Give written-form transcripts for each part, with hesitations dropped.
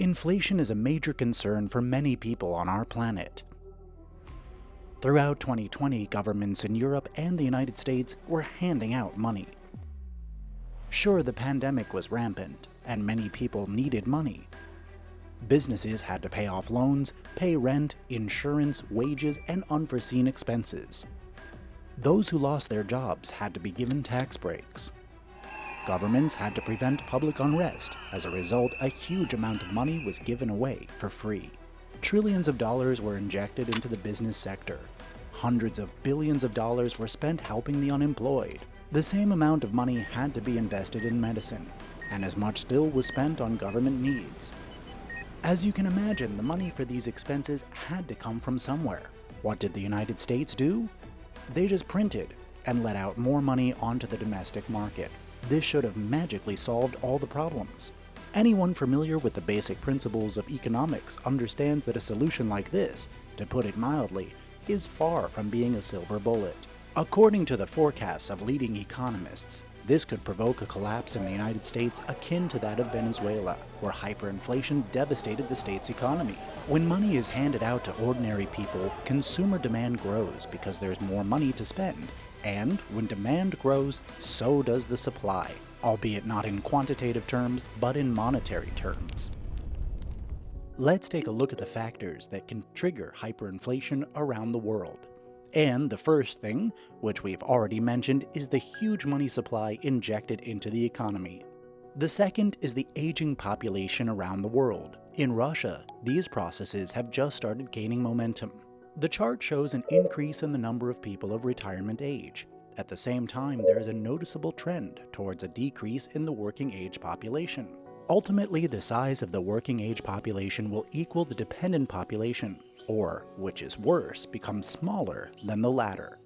Inflation is a major concern for many people on our planet. Throughout 2020, governments in Europe and the United States were handing out money. Sure, the pandemic was rampant, and many people needed money. Businesses had to pay off loans, pay rent, insurance, wages, and unforeseen expenses. Those who lost their jobs had to be given tax breaks. Governments had to prevent public unrest. As a result, a huge amount of money was given away for free. Trillions of dollars were injected into the business sector. Hundreds of billions of dollars were spent helping the unemployed. The same amount of money had to be invested in medicine, and as much still was spent on government needs. As you can imagine, the money for these expenses had to come from somewhere. What did the United States do? They just printed and let out more money onto the domestic market. This should have magically solved all the problems. Anyone familiar with the basic principles of economics understands that a solution like this, to put it mildly, is far from being a silver bullet. According to the forecasts of leading economists, this could provoke a collapse in the United States akin to that of Venezuela, where hyperinflation devastated the state's economy. When money is handed out to ordinary people, consumer demand grows because there's more money to spend. And when demand grows, so does the supply, albeit not in quantitative terms, but in monetary terms. Let's take a look at the factors that can trigger hyperinflation around the world. And the first thing, which we've already mentioned, is the huge money supply injected into the economy. The second is the aging population around the world. In Russia, these processes have just started gaining momentum. The chart shows an increase in the number of people of retirement age. At the same time, there is a noticeable trend towards a decrease in the working age population. Ultimately, the size of the working age population will equal the dependent population, or, which is worse, become smaller than the latter.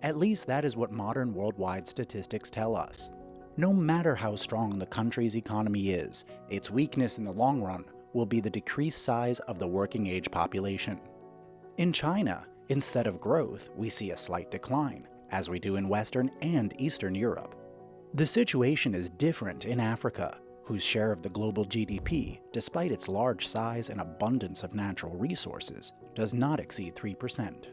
At least that is what modern worldwide statistics tell us. No matter how strong the country's economy is, its weakness in the long run will be the decreased size of the working age population. In China, instead of growth, we see a slight decline, as we do in Western and Eastern Europe. The situation is different in Africa, whose share of the global GDP, despite its large size and abundance of natural resources, does not exceed 3%.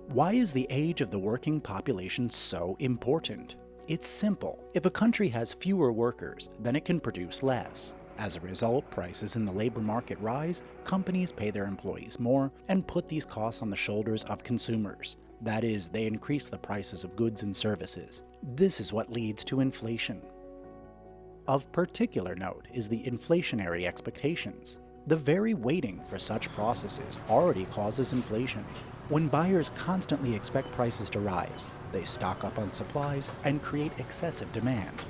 Why is the age of the working population so important? It's simple. If a country has fewer workers, then it can produce less. As a result, prices in the labor market rise, companies pay their employees more, and put these costs on the shoulders of consumers. That is, they increase the prices of goods and services. This is what leads to inflation. Of particular note is the inflationary expectations. The very waiting for such processes already causes inflation. When buyers constantly expect prices to rise, they stock up on supplies and create excessive demand,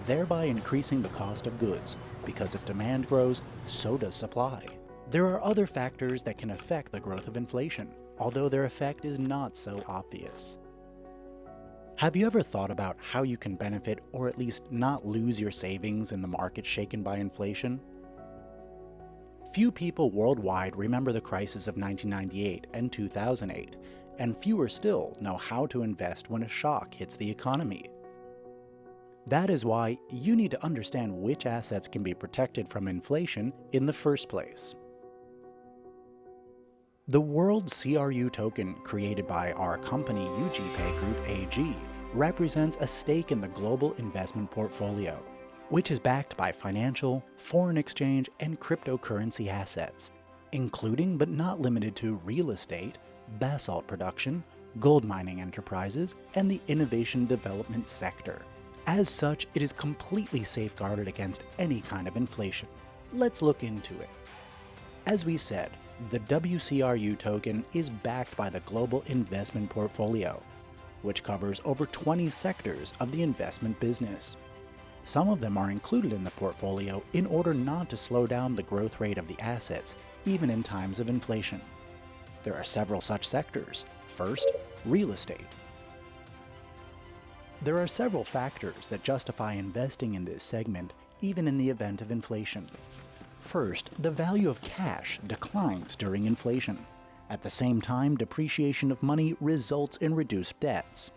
thereby increasing the cost of goods, because if demand grows, so does supply. There are other factors that can affect the growth of inflation, although their effect is not so obvious. Have you ever thought about how you can benefit or at least not lose your savings in the market shaken by inflation? Few people worldwide remember the crisis of 1998 and 2008, and fewer still know how to invest when a shock hits the economy. That is why you need to understand which assets can be protected from inflation in the first place. The WorldCRU token created by our company UGPay Group AG represents a stake in the global investment portfolio, which is backed by financial, foreign exchange, and cryptocurrency assets, including but not limited to real estate, basalt production, gold mining enterprises, and the innovation development sector. As such, it is completely safeguarded against any kind of inflation. Let's look into it. As we said, the WCRU token is backed by the global investment portfolio, which covers over 20 sectors of the investment business. Some of them are included in the portfolio in order not to slow down the growth rate of the assets, even in times of inflation. There are several such sectors. First, real estate. There are several factors that justify investing in this segment, even in the event of inflation. First, the value of cash declines during inflation. At the same time, depreciation of money results in reduced debts.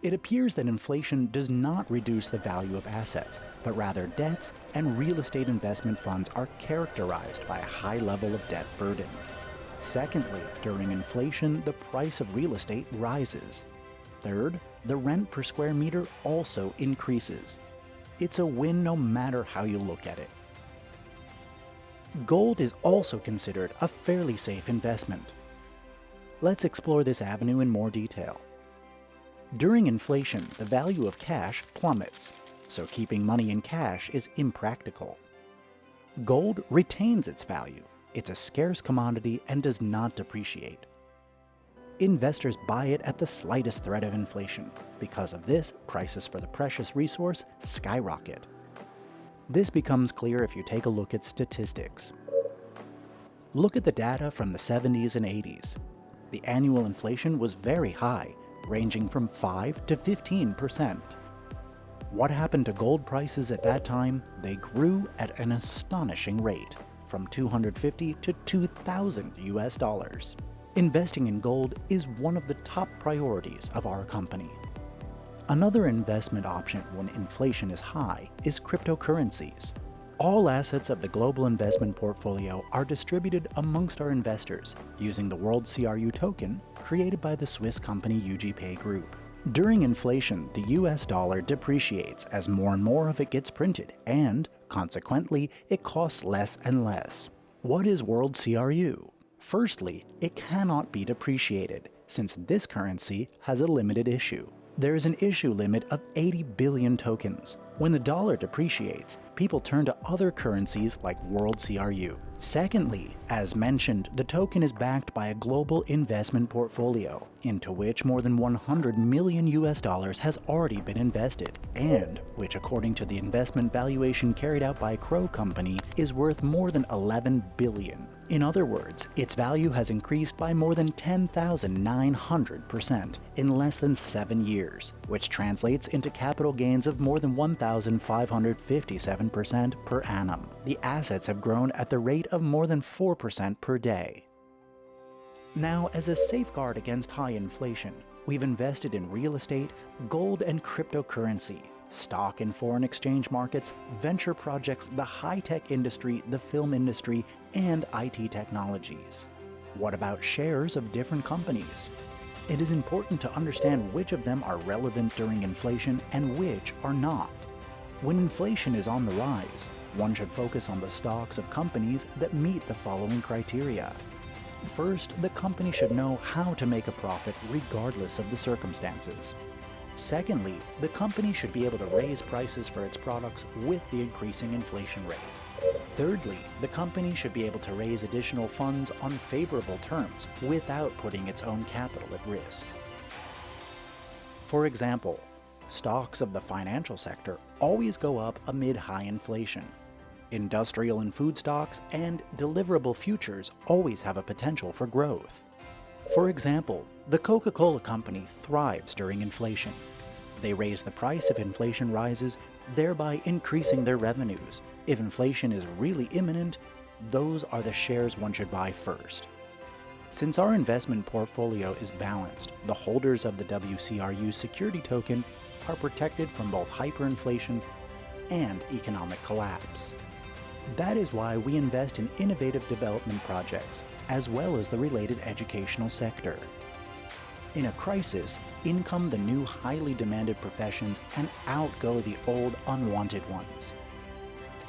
It appears that inflation does not reduce the value of assets, but rather debts and real estate investment funds are characterized by a high level of debt burden. Secondly, during inflation, the price of real estate rises. Third, the rent per square meter also increases. It's a win no matter how you look at it. Gold is also considered a fairly safe investment. Let's explore this avenue in more detail. During inflation, the value of cash plummets, so keeping money in cash is impractical. Gold retains its value. It's a scarce commodity and does not depreciate. Investors buy it at the slightest threat of inflation. Because of this, prices for the precious resource skyrocket. This becomes clear if you take a look at statistics. Look at the data from the 70s and 80s. The annual inflation was very high, ranging from 5 to 15%. What happened to gold prices at that time? They grew at an astonishing rate, from $250 to $2,000. Investing in gold is one of the top priorities of our company. Another investment option when inflation is high is cryptocurrencies. All assets of the global investment portfolio are distributed amongst our investors using the WorldCRU token created by the Swiss company UGPay Group. During inflation, the US dollar depreciates as more and more of it gets printed, and, consequently, it costs less and less. What is WorldCRU? Firstly, it cannot be depreciated, since this currency has a limited issue. There is an issue limit of 80 billion tokens. When the dollar depreciates, people turn to other currencies like WorldCRU. Secondly, as mentioned, the token is backed by a global investment portfolio, into which more than $100 million has already been invested, and which, according to the investment valuation carried out by Crow Company, is worth more than 11 billion. In other words, its value has increased by more than 10,900% in less than 7 years, which translates into capital gains of more than 1,557% per annum. The assets have grown at the rate of more than 4% per day. Now, as a safeguard against high inflation, we've invested in real estate, gold and cryptocurrency, stock and foreign exchange markets, venture projects, the high-tech industry, the film industry, and IT technologies. What about shares of different companies? It is important to understand which of them are relevant during inflation and which are not. When inflation is on the rise, one should focus on the stocks of companies that meet the following criteria. First, the company should know how to make a profit regardless of the circumstances. Secondly, the company should be able to raise prices for its products with the increasing inflation rate. Thirdly, the company should be able to raise additional funds on favorable terms without putting its own capital at risk. For example, stocks of the financial sector always go up amid high inflation. Industrial and food stocks and deliverable futures always have a potential for growth. For example, the Coca-Cola company thrives during inflation. They raise the price if inflation rises, thereby increasing their revenues. If inflation is really imminent, those are the shares one should buy first. Since our investment portfolio is balanced, the holders of the WCRU security token are protected from both hyperinflation and economic collapse. That is why we invest in innovative development projects, as well as the related educational sector. In a crisis, in come the new highly demanded professions and out go the old unwanted ones.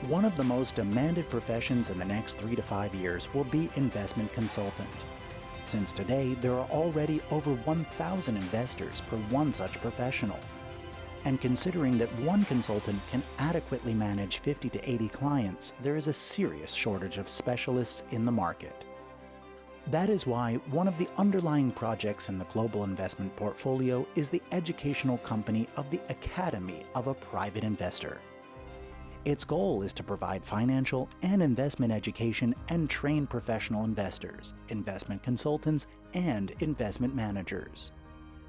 One of the most demanded professions in the next 3 to 5 years will be investment consultant. Since today, there are already over 1,000 investors per one such professional. And considering that one consultant can adequately manage 50 to 80 clients, there is a serious shortage of specialists in the market. That is why one of the underlying projects in the global investment portfolio is the educational company of the Academy of a Private Investor. Its goal is to provide financial and investment education and train professional investors, investment consultants, and investment managers.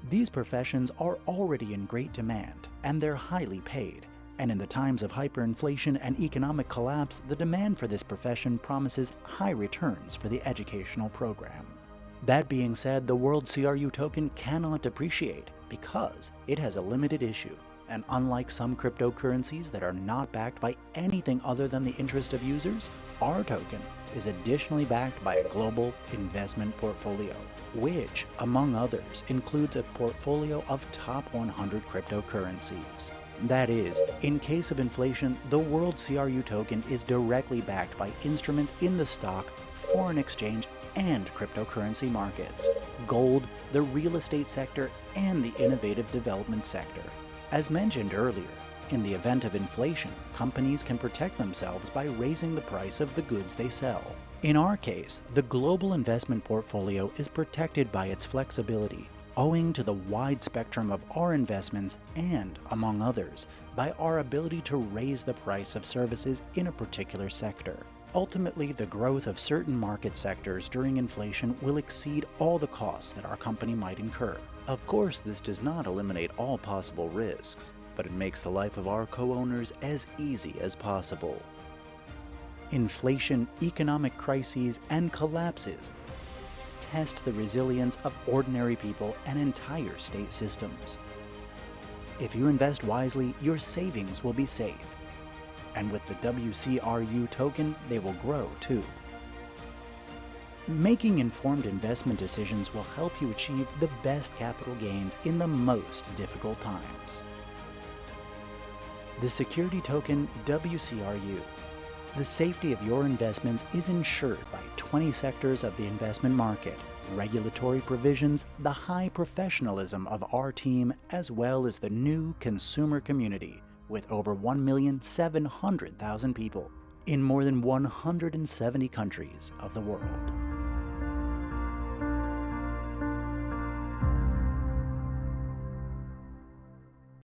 These professions are already in great demand, and they're highly paid. And in the times of hyperinflation and economic collapse, the demand for this profession promises high returns for the educational program. That being said, the WorldCRU token cannot depreciate. because it has a limited issue, and unlike some cryptocurrencies that are not backed by anything other than the interest of users, our token is additionally backed by a global investment portfolio, which, among others, includes a portfolio of top 100 cryptocurrencies. That is, in case of inflation, the WorldCRU token is directly backed by instruments in the stock, foreign exchange, and cryptocurrency markets, gold, the real estate sector, and the innovative development sector. As mentioned earlier, in the event of inflation, companies can protect themselves by raising the price of the goods they sell. In our case, the global investment portfolio is protected by its flexibility, owing to the wide spectrum of our investments and, among others, by our ability to raise the price of services in a particular sector. Ultimately, the growth of certain market sectors during inflation will exceed all the costs that our company might incur. Of course, this does not eliminate all possible risks, but it makes the life of our co-owners as easy as possible. Inflation, economic crises, and collapses test the resilience of ordinary people and entire state systems. If you invest wisely, your savings will be safe. And with the WCRU token, they will grow too. Making informed investment decisions will help you achieve the best capital gains in the most difficult times. The security token WCRU. The safety of your investments is ensured by 20 sectors of the investment market, regulatory provisions, the high professionalism of our team, as well as the new consumer community, with over 1,700,000 people in more than 170 countries of the world.